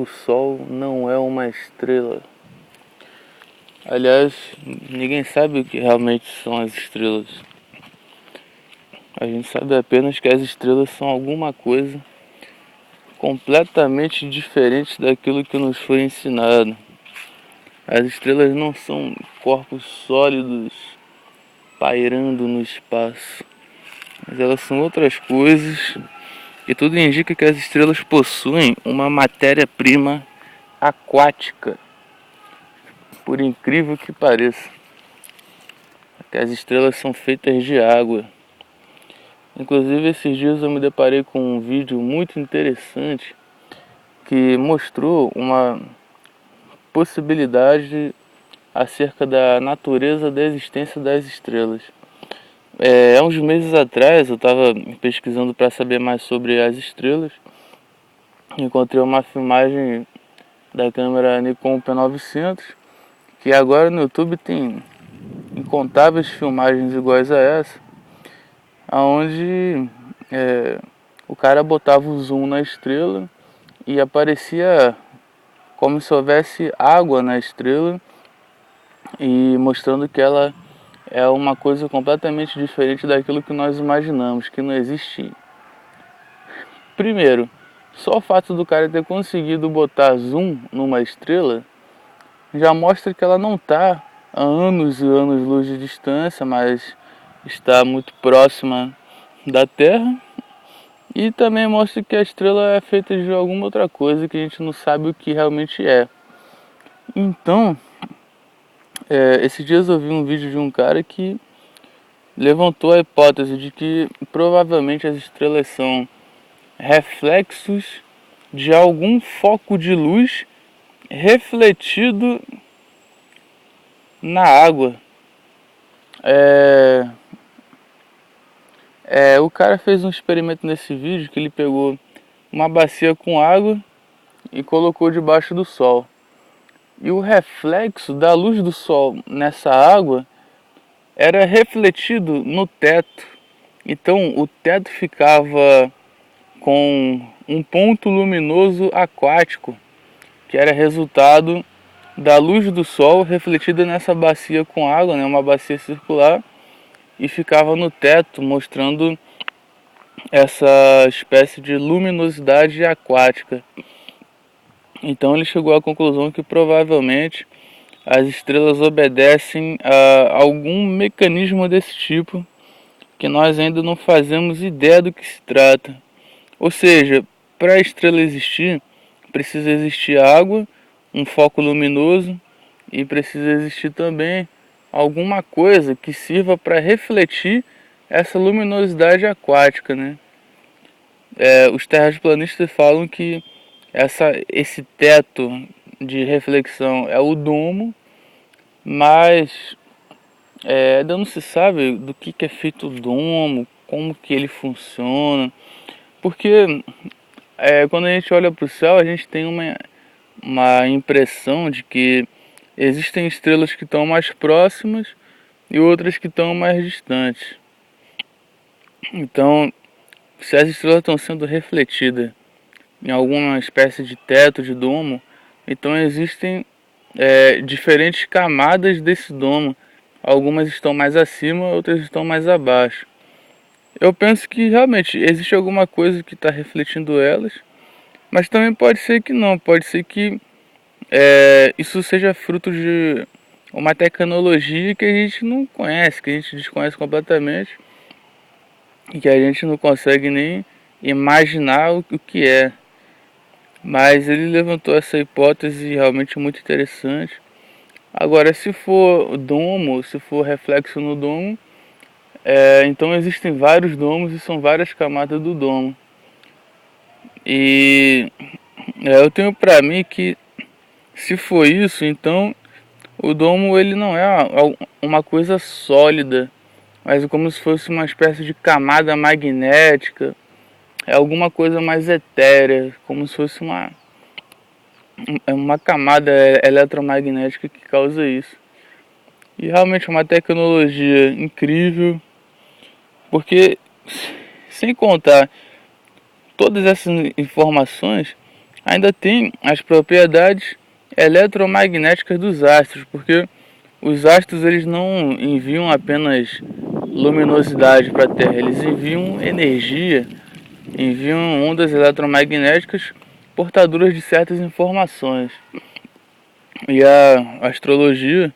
o Sol não é uma estrela. Aliás, ninguém sabe o que realmente são as estrelas. A gente sabe apenas que as estrelas são alguma coisa completamente diferente daquilo que nos foi ensinado. As estrelas não são corpos sólidos pairando no espaço, mas elas são outras coisas, e tudo indica que as estrelas possuem uma matéria-prima aquática, por incrível que pareça, que as estrelas são feitas de água. Inclusive, esses dias eu me deparei com um vídeo muito interessante que mostrou uma possibilidade acerca da natureza da existência das estrelas. Há uns meses atrás eu estava pesquisando para saber mais sobre as estrelas. Encontrei uma filmagem da câmera Nikon P900, que agora no YouTube tem incontáveis filmagens iguais a essa, onde o cara botava o zoom na estrela e aparecia como se houvesse água na estrela, e mostrando que ela é uma coisa completamente diferente daquilo que nós imaginamos, que não existe. Primeiro, só o fato do cara ter conseguido botar zoom numa estrela já mostra que ela não está a anos e anos-luz de distância, mas está muito próxima da Terra. E também mostra que a estrela é feita de alguma outra coisa que a gente não sabe o que realmente é. Então, esses dias eu vi um vídeo de um cara que levantou a hipótese de que provavelmente as estrelas são reflexos de algum foco de luz refletido na água. O cara fez um experimento nesse vídeo que ele pegou uma bacia com água e colocou debaixo do sol. E o reflexo da luz do sol nessa água era refletido no teto. Então o teto ficava com um ponto luminoso aquático, que era resultado da luz do sol refletida nessa bacia com água, né, uma bacia circular, e ficava no teto mostrando essa espécie de luminosidade aquática. Então ele chegou à conclusão que provavelmente as estrelas obedecem a algum mecanismo desse tipo que nós ainda não fazemos ideia do que se trata. Ou seja, para a estrela existir, precisa existir água, um foco luminoso, e precisa existir também alguma coisa que sirva para refletir essa luminosidade aquática, né? Os terraplanistas falam que esse teto de reflexão é o domo, mas ainda não se sabe do que é feito o domo, como que ele funciona, porque quando a gente olha para o céu, a gente tem uma impressão de que existem estrelas que estão mais próximas e outras que estão mais distantes. Então, se as estrelas estão sendo refletidas em alguma espécie de teto, de domo, então existem diferentes camadas desse domo. Algumas estão mais acima, outras estão mais abaixo. Eu penso que realmente existe alguma coisa que está refletindo elas, mas também pode ser que não, pode ser que isso seja fruto de uma tecnologia que a gente não conhece, que a gente desconhece completamente, e que a gente não consegue nem imaginar o que é. Mas ele levantou essa hipótese realmente muito interessante. Agora, se for domo, se for reflexo no domo, então existem vários domos e são várias camadas do domo. E eu tenho pra mim que, se for isso, então o domo ele não é uma coisa sólida, mas é como se fosse uma espécie de camada magnética, é alguma coisa mais etérea, como se fosse uma camada eletromagnética que causa isso. E realmente é uma tecnologia incrível, porque sem contar todas essas informações, ainda tem as propriedades eletromagnéticas dos astros, porque os astros eles não enviam apenas luminosidade para a Terra, eles enviam energia, enviam ondas eletromagnéticas portadoras de certas informações. E a astrologia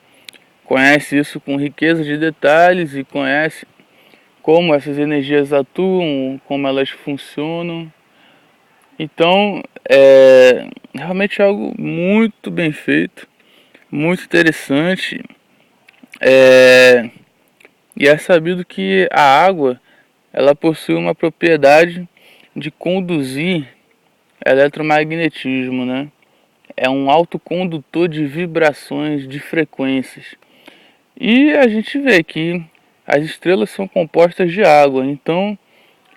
conhece isso com riqueza de detalhes e conhece como essas energias atuam, como elas funcionam. Então, é realmente algo muito bem feito, muito interessante. E é sabido que a água ela possui uma propriedade de conduzir eletromagnetismo, né? É um autocondutor de vibrações, de frequências. E a gente vê que as estrelas são compostas de água, então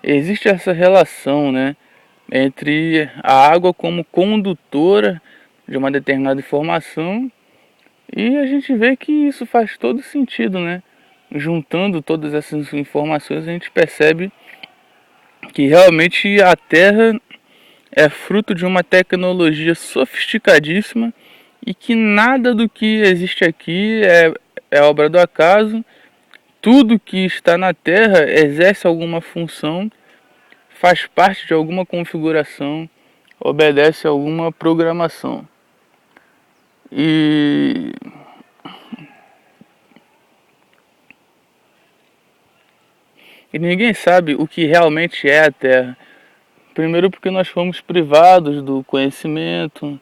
existe essa relação, né, entre a água como condutora de uma determinada informação, e a gente vê que isso faz todo sentido, né? Juntando todas essas informações, a gente percebe que realmente a Terra é fruto de uma tecnologia sofisticadíssima e que nada do que existe aqui é obra do acaso. Tudo que está na Terra exerce alguma função, faz parte de alguma configuração, obedece a alguma programação. E ninguém sabe o que realmente é a Terra. Primeiro porque nós fomos privados do conhecimento,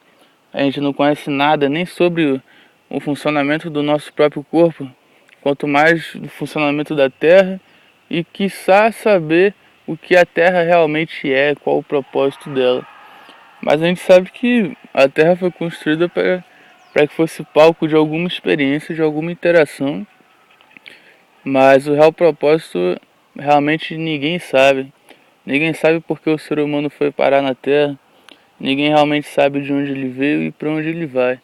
a gente não conhece nada nem sobre o funcionamento do nosso próprio corpo, quanto mais do funcionamento da Terra, e quiçá saber o que a Terra realmente é, qual o propósito dela. Mas a gente sabe que a Terra foi construída para que fosse palco de alguma experiência, de alguma interação, mas o real propósito realmente ninguém sabe. Ninguém sabe porque o ser humano foi parar na Terra, ninguém realmente sabe de onde ele veio e para onde ele vai.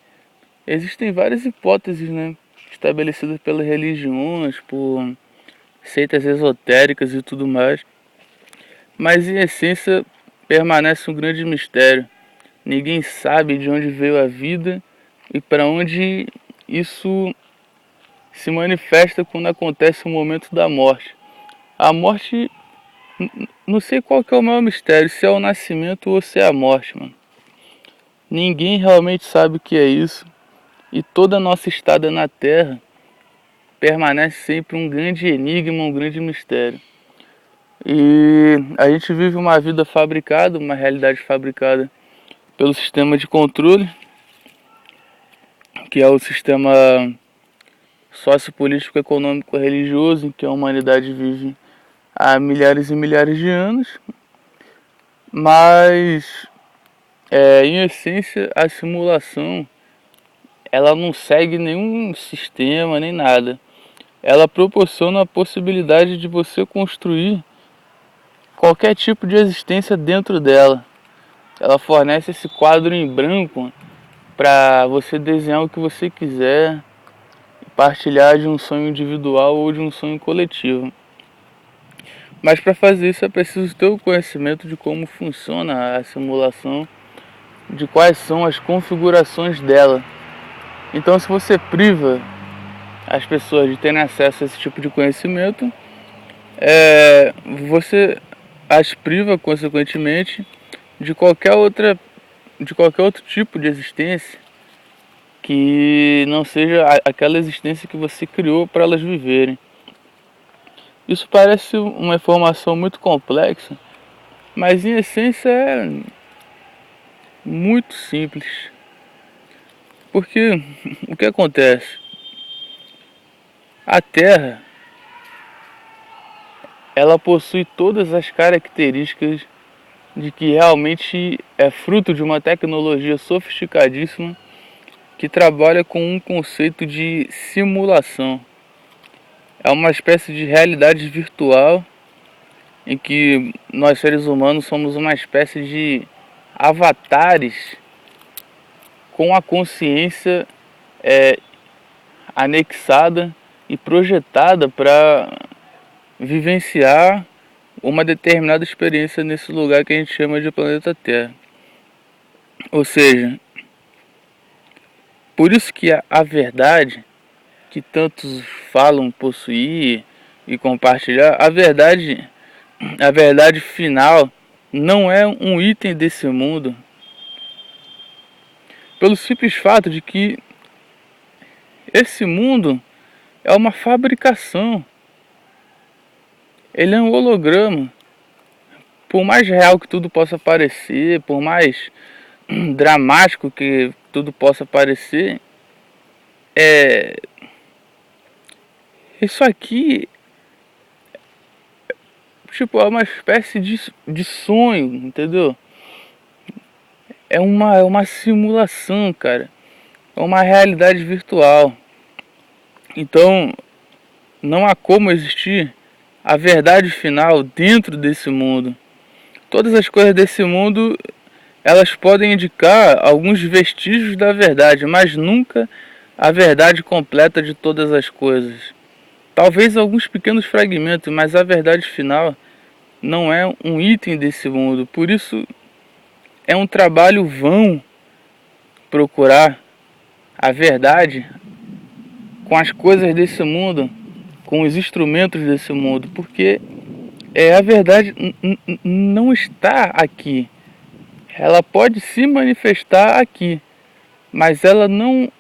Existem várias hipóteses, né, estabelecidas pelas religiões, por seitas esotéricas e tudo mais, mas em essência permanece um grande mistério. Ninguém sabe de onde veio a vida e para onde isso se manifesta quando acontece o momento da morte. A morte, não sei qual que é o maior mistério, se é o nascimento ou se é a morte, mano. Ninguém realmente sabe o que é isso. E toda a nossa estada na Terra permanece sempre um grande enigma, um grande mistério. E a gente vive uma vida fabricada, uma realidade fabricada pelo sistema de controle, que é o sistema sociopolítico, econômico, religioso, em que a humanidade vive há milhares e milhares de anos. Mas, em essência, a simulação ela não segue nenhum sistema nem nada. Ela proporciona a possibilidade de você construir qualquer tipo de existência dentro dela. Ela fornece esse quadro em branco para você desenhar o que você quiser, partilhar de um sonho individual ou de um sonho coletivo. Mas para fazer isso é preciso ter o conhecimento de como funciona a simulação, de quais são as configurações dela. Então, se você priva as pessoas de terem acesso a esse tipo de conhecimento, você as priva, consequentemente, de qualquer outro tipo de existência que não seja aquela existência que você criou para elas viverem. Isso parece uma informação muito complexa, mas em essência é muito simples. Porque o que acontece? A Terra, ela possui todas as características de que realmente é fruto de uma tecnologia sofisticadíssima que trabalha com um conceito de simulação. É uma espécie de realidade virtual em que nós seres humanos somos uma espécie de avatares com a consciência anexada e projetada para vivenciar uma determinada experiência nesse lugar que a gente chama de planeta Terra. Ou seja, por isso que a verdade que tantos falam possuir e compartilhar, a verdade final não é um item desse mundo, pelo simples fato de que esse mundo é uma fabricação, ele é um holograma. Por mais real que tudo possa parecer, por mais dramático que tudo possa parecer, isso aqui tipo, é uma espécie de sonho, entendeu? É uma simulação, cara. É uma realidade virtual. Então, não há como existir a verdade final dentro desse mundo. Todas as coisas desse mundo, elas podem indicar alguns vestígios da verdade, mas nunca a verdade completa de todas as coisas. Talvez alguns pequenos fragmentos, mas a verdade final não é um item desse mundo. Por isso é um trabalho vão procurar a verdade com as coisas desse mundo, com os instrumentos desse mundo, porque a verdade não está aqui. Ela pode se manifestar aqui, mas ela não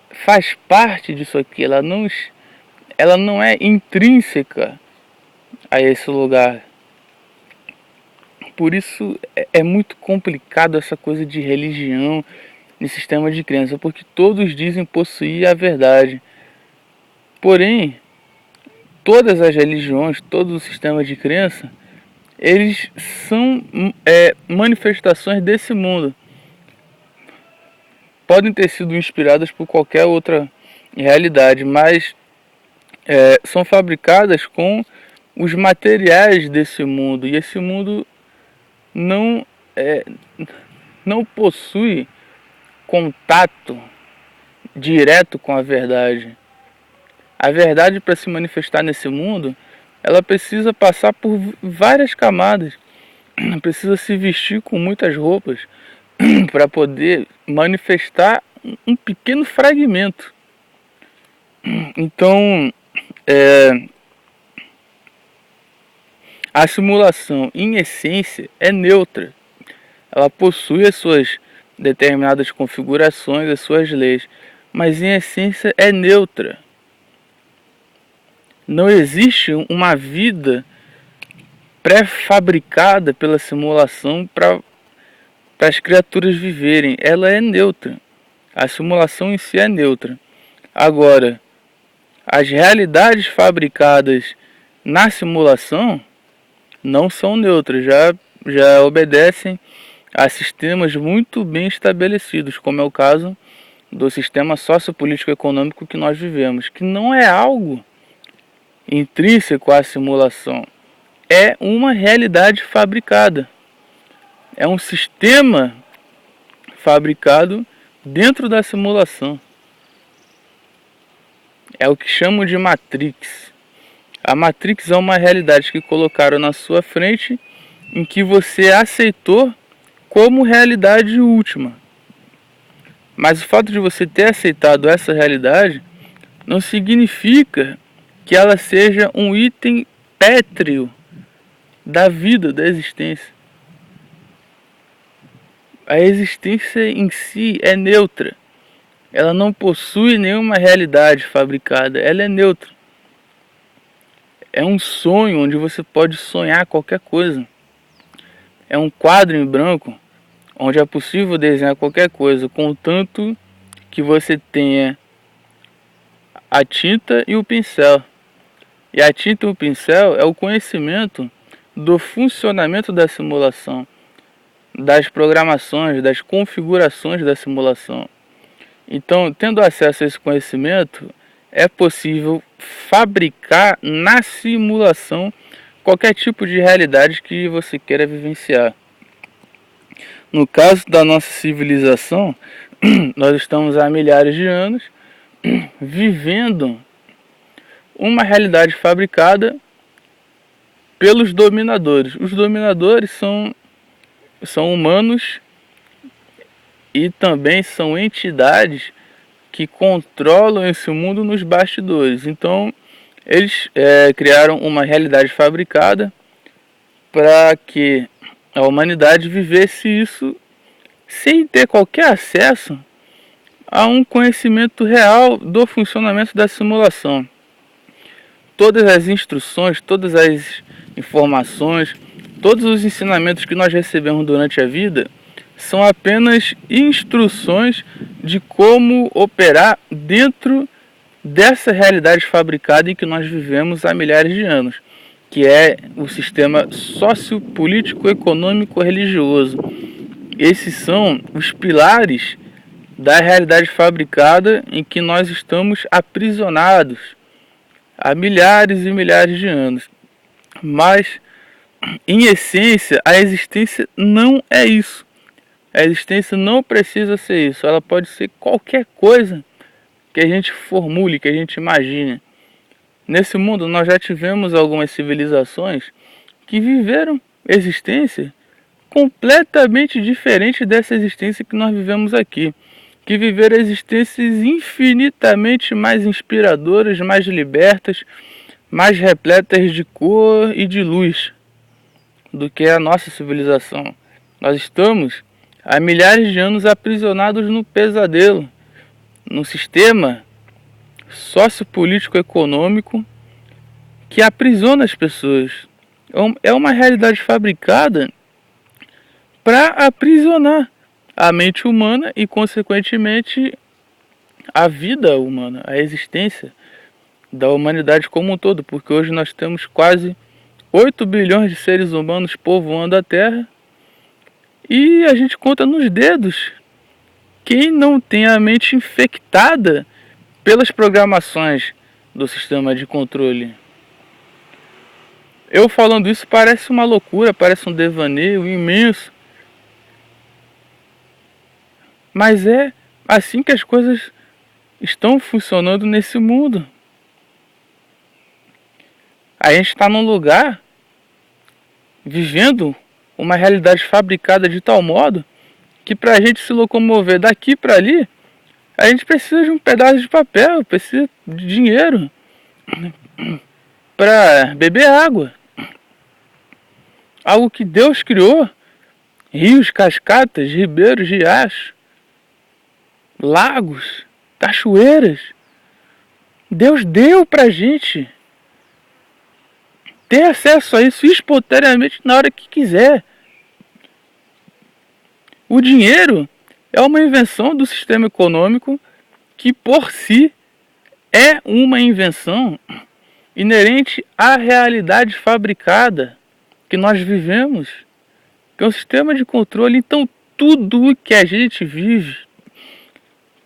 faz parte disso aqui. Ela não é intrínseca a esse lugar. Por isso é muito complicado essa coisa de religião e sistema de crença, porque todos dizem possuir a verdade. Porém, todas as religiões, todo o sistema de crença, eles são manifestações desse mundo. Podem ter sido inspiradas por qualquer outra realidade, mas são fabricadas com os materiais desse mundo. E esse mundo não possui contato direto com a verdade. A verdade, para se manifestar nesse mundo, ela precisa passar por várias camadas. Precisa se vestir com muitas roupas para poder manifestar um pequeno fragmento. Então, a simulação, em essência, é neutra. Ela possui as suas determinadas configurações, as suas leis, mas em essência é neutra. Não existe uma vida pré-fabricada pela simulação para as criaturas viverem. Ela é neutra. A simulação em si é neutra. Agora, as realidades fabricadas na simulação não são neutras, já obedecem a sistemas muito bem estabelecidos, como é o caso do sistema sociopolítico-econômico que nós vivemos, que não é algo intrínseco à simulação, é uma realidade fabricada, é um sistema fabricado dentro da simulação. É o que chamam de Matrix. A Matrix é uma realidade que colocaram na sua frente, em que você aceitou como realidade última. Mas o fato de você ter aceitado essa realidade não significa que ela seja um item pétreo da vida, da existência. A existência em si é neutra. Ela não possui nenhuma realidade fabricada. Ela é neutra. É um sonho onde você pode sonhar qualquer coisa. É um quadro em branco onde é possível desenhar qualquer coisa, contanto que você tenha a tinta e o pincel. E a tinta e o pincel é o conhecimento do funcionamento da simulação, das programações, das configurações da simulação. Então, tendo acesso a esse conhecimento, é possível fabricar na simulação qualquer tipo de realidade que você queira vivenciar. No caso da nossa civilização, nós estamos há milhares de anos vivendo uma realidade fabricada pelos dominadores. Os dominadores são humanos e também são entidades que controlam esse mundo nos bastidores. Então, eles criaram uma realidade fabricada para que a humanidade vivesse isso sem ter qualquer acesso a um conhecimento real do funcionamento da simulação. Todas as instruções, todas as informações, todos os ensinamentos que nós recebemos durante a vida são apenas instruções de como operar dentro dessa realidade fabricada em que nós vivemos há milhares de anos, que é o sistema sociopolítico, econômico, religioso. Esses são os pilares da realidade fabricada em que nós estamos aprisionados há milhares e milhares de anos. Mas, em essência, a existência não é isso. A existência não precisa ser isso. Ela pode ser qualquer coisa que a gente formule, que a gente imagine. Nesse mundo nós já tivemos algumas civilizações que viveram existência completamente diferente dessa existência que nós vivemos aqui. Que viveram existências infinitamente mais inspiradoras, mais libertas, mais repletas de cor e de luz do que a nossa civilização. Nós estamos há milhares de anos aprisionados no pesadelo, no sistema sociopolítico-econômico que aprisiona as pessoas. É uma realidade fabricada para aprisionar a mente humana e, consequentemente, a vida humana, a existência da humanidade como um todo, porque hoje nós temos quase 8 bilhões de seres humanos povoando a Terra e a gente conta nos dedos quem não tem a mente infectada pelas programações do sistema de controle. Eu falando isso parece uma loucura, parece um devaneio imenso. Mas é assim que as coisas estão funcionando nesse mundo. A gente está num lugar vivendo uma realidade fabricada de tal modo que para a gente se locomover daqui para ali, a gente precisa de um pedaço de papel, precisa de dinheiro para beber água. Algo que Deus criou, rios, cascatas, ribeiros, riachos, lagos, cachoeiras. Deus deu pra gente ter acesso a isso espontaneamente na hora que quiser. O dinheiro é uma invenção do sistema econômico que por si é uma invenção inerente à realidade fabricada que nós vivemos, que é um sistema de controle. Então tudo o que a gente vive,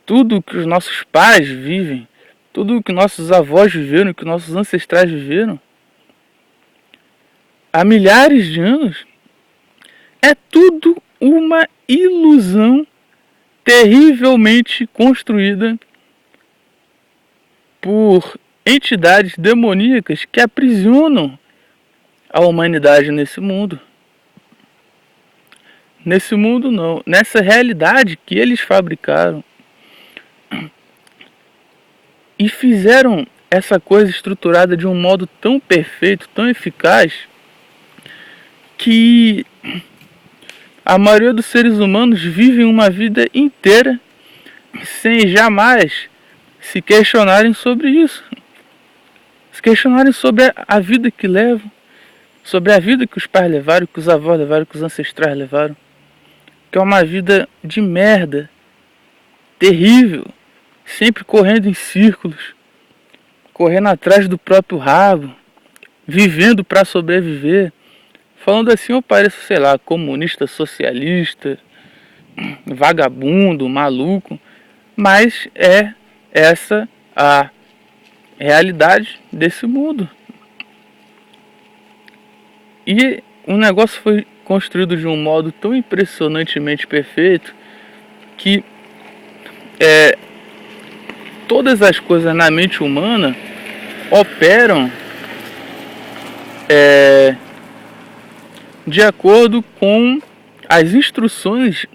tudo que os nossos pais vivem, tudo que nossos avós viveram, que nossos ancestrais viveram, há milhares de anos, é tudo uma ilusão terrivelmente construída por entidades demoníacas que aprisionam a humanidade nesse mundo. Nesse mundo não, nessa realidade que eles fabricaram. E fizeram essa coisa estruturada de um modo tão perfeito, tão eficaz, que a maioria dos seres humanos vivem uma vida inteira sem jamais se questionarem sobre isso. Se questionarem sobre a vida que levam, sobre a vida que os pais levaram, que os avós levaram, que os ancestrais levaram. Que é uma vida de merda, terrível, sempre correndo em círculos, correndo atrás do próprio rabo, vivendo para sobreviver. Falando assim eu pareço, sei lá, comunista, socialista, vagabundo, maluco, mas é essa a realidade desse mundo. E o negócio foi construído de um modo tão impressionantemente perfeito que todas as coisas na mente humana operam de acordo com as instruções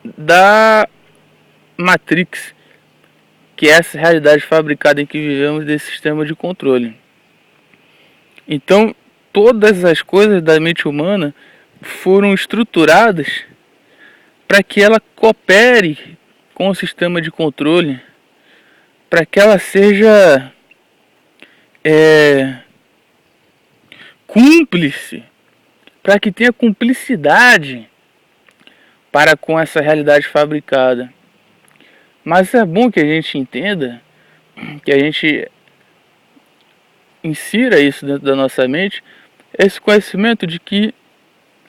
da Matrix, que é essa realidade fabricada em que vivemos desse sistema de controle. Então, todas as coisas da mente humana foram estruturadas para que ela coopere com o sistema de controle, para que ela seja cúmplice, para que tenha cumplicidade para com essa realidade fabricada. Mas é bom que a gente entenda, que a gente insira isso dentro da nossa mente, esse conhecimento de que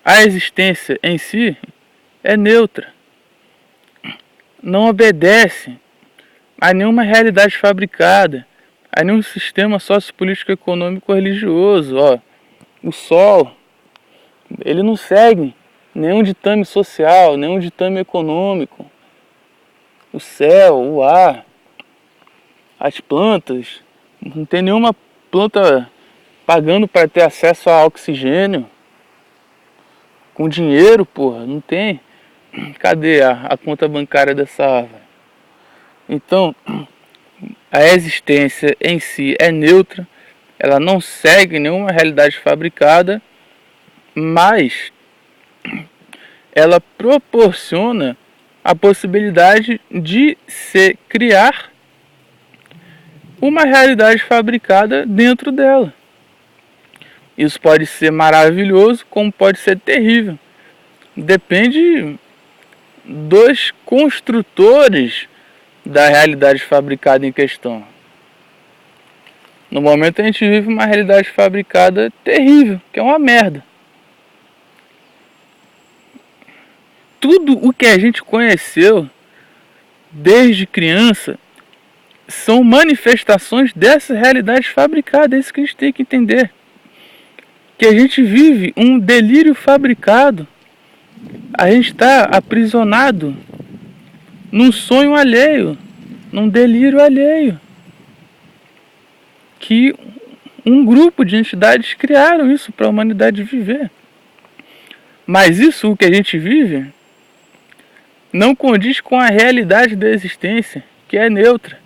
a existência em si é neutra, não obedece a nenhuma realidade fabricada, a nenhum sistema sociopolítico, econômico ou religioso. O Sol, ele não segue nenhum ditame social, nenhum ditame econômico. O céu, o ar, as plantas, não tem nenhuma planta pagando para ter acesso a oxigênio. Com dinheiro, porra, não tem. Cadê a conta bancária dessa árvore? Então, a existência em si é neutra, ela não segue nenhuma realidade fabricada, mas ela proporciona a possibilidade de se criar uma realidade fabricada dentro dela. Isso pode ser maravilhoso, como pode ser terrível. Depende dos construtores da realidade fabricada em questão. No momento a gente vive uma realidade fabricada terrível, que é uma merda. Tudo o que a gente conheceu desde criança são manifestações dessa realidade fabricada. É isso que a gente tem que entender. Que a gente vive um delírio fabricado. A gente está aprisionado num sonho alheio, num delírio alheio. Que um grupo de entidades criaram isso para a humanidade viver. Mas isso, o que a gente vive, não condiz com a realidade da existência, que é neutra,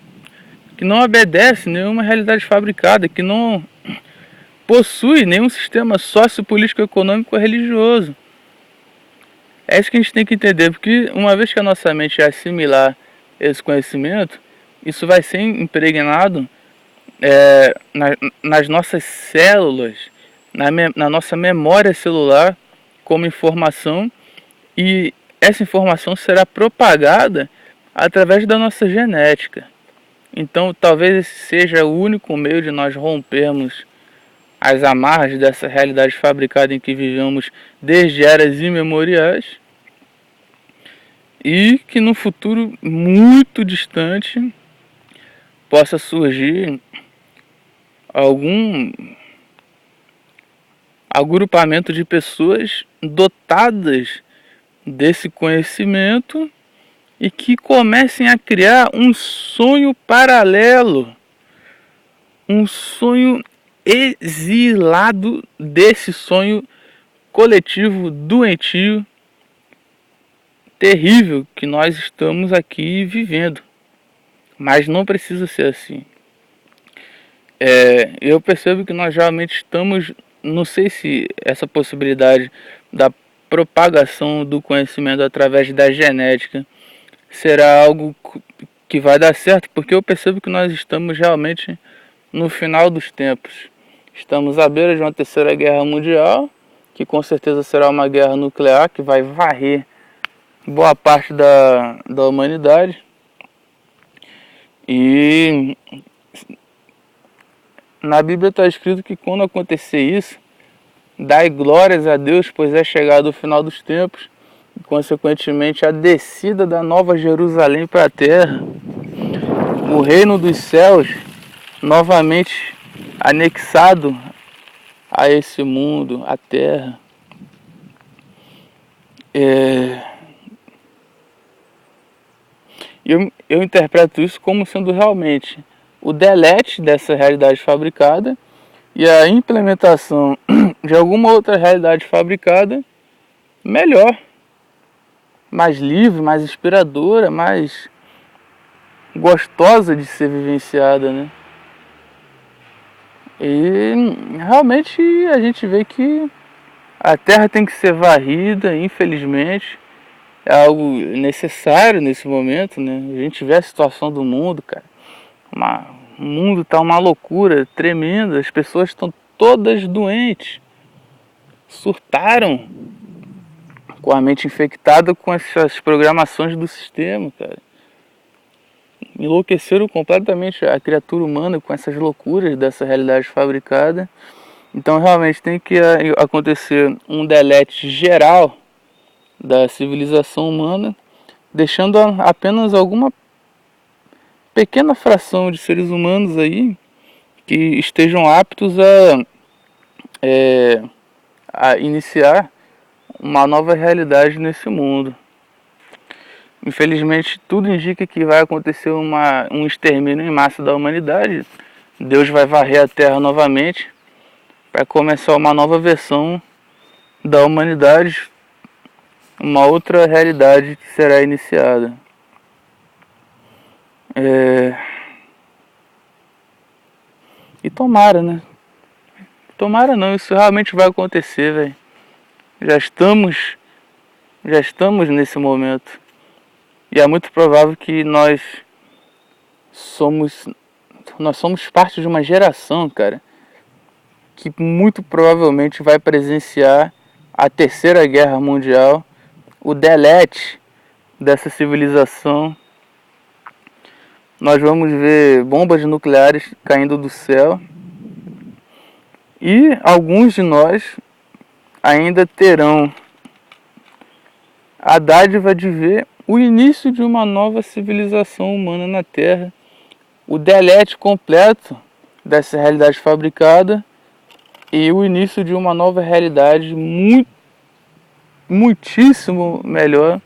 que não obedece nenhuma realidade fabricada, que não possui nenhum sistema sociopolítico, econômico ou religioso. É isso que a gente tem que entender, porque uma vez que a nossa mente assimilar esse conhecimento, isso vai ser impregnado nas nossas células, na nossa memória celular como informação, e essa informação será propagada através da nossa genética. Então talvez esse seja o único meio de nós rompermos as amarras dessa realidade fabricada em que vivemos desde eras imemoriais, e que no futuro muito distante possa surgir algum agrupamento de pessoas dotadas desse conhecimento e que comecem a criar um sonho paralelo, um sonho exilado desse sonho coletivo doentio, terrível que nós estamos aqui vivendo. Mas não precisa ser assim. Eu percebo que nós realmente estamos, não sei se essa possibilidade da propagação do conhecimento através da genética será algo que vai dar certo, porque eu percebo que nós estamos realmente no final dos tempos. Estamos à beira de uma terceira guerra mundial, que com certeza será uma guerra nuclear que vai varrer boa parte da humanidade. E na Bíblia está escrito que quando acontecer isso, dai glórias a Deus, pois é chegado o final dos tempos, e consequentemente a descida da nova Jerusalém para a terra, o reino dos céus novamente anexado a esse mundo, a terra. Eu interpreto isso como sendo realmente o delete dessa realidade fabricada e a implementação de alguma outra realidade fabricada melhor. mais livre, mais inspiradora, mais gostosa de ser vivenciada, né? E realmente a gente vê que a Terra tem que ser varrida, infelizmente. É algo necessário nesse momento, né? A gente vê a situação do mundo, cara. O mundo tá uma loucura tremenda. As pessoas estão todas doentes. Surtaram com a mente infectada com essas programações do sistema, cara. Enlouqueceram completamente a criatura humana com essas loucuras dessa realidade fabricada. Então realmente tem que acontecer um delete geral da civilização humana, deixando apenas alguma pequena fração de seres humanos aí que estejam aptos a iniciar uma nova realidade nesse mundo. Infelizmente, tudo indica que vai acontecer um extermínio em massa da humanidade. Deus vai varrer a Terra novamente para começar uma nova versão da humanidade, uma outra realidade que será iniciada. E tomara, né? Tomara não, isso realmente vai acontecer, velho. Já estamos nesse momento. E é muito provável que nós somos parte de uma geração, cara, que muito provavelmente vai presenciar a Terceira Guerra Mundial, o delete dessa civilização. Nós vamos ver bombas nucleares caindo do céu. E alguns de nós ainda terão a dádiva de ver o início de uma nova civilização humana na Terra, o delete completo dessa realidade fabricada e o início de uma nova realidade muitíssimo melhor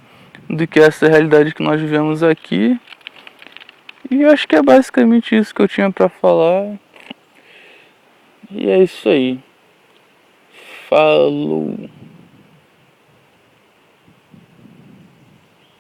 do que essa realidade que nós vivemos aqui. E eu acho que é basicamente isso que eu tinha para falar. E é isso aí. Falou.